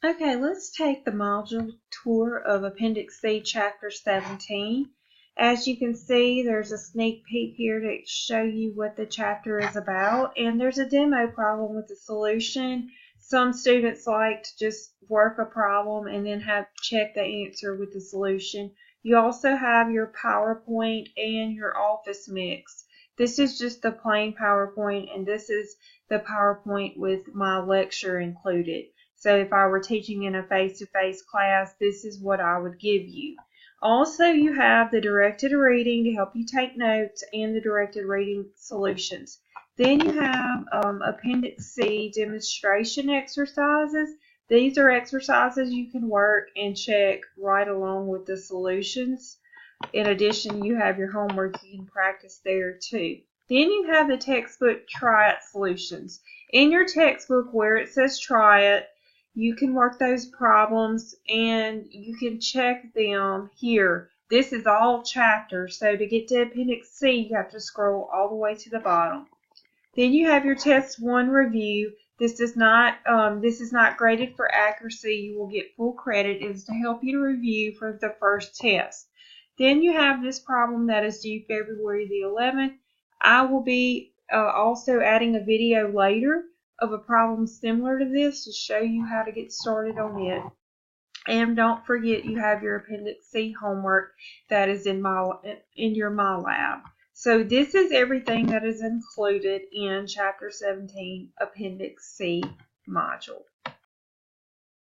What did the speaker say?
Okay, let's take the module tour of Appendix C, Chapter 17. As you can see, there's a sneak peek here to show you what the chapter is about, and there's a demo problem with the solution. Some students like to just work a problem and then check the answer with the solution. You also have your PowerPoint and your Office mix. This is just the plain PowerPoint, and this is the PowerPoint with my lecture included. So if I were teaching in a face-to-face class, this is what I would give you. Also, you have the directed reading to help you take notes and the directed reading solutions. Then you have Appendix C demonstration exercises. These are exercises you can work and check right along with the solutions. In addition, you have your homework you can practice there too. Then you have the textbook Try It solutions. In your textbook where it says Try It, you can work those problems and you can check them here. This is all chapters, so to get to Appendix C, you have to scroll all the way to the bottom. Then you have your Test 1 review. This is not graded for accuracy. You will get full credit. It is to help you to review for the first test. Then you have this problem that is due February the 11th. I will be also adding a video later of a problem similar to this to show you how to get started on it. And don't forget you have your Appendix C homework that is in your My Lab. So this is everything that is included in Chapter 17 Appendix C module.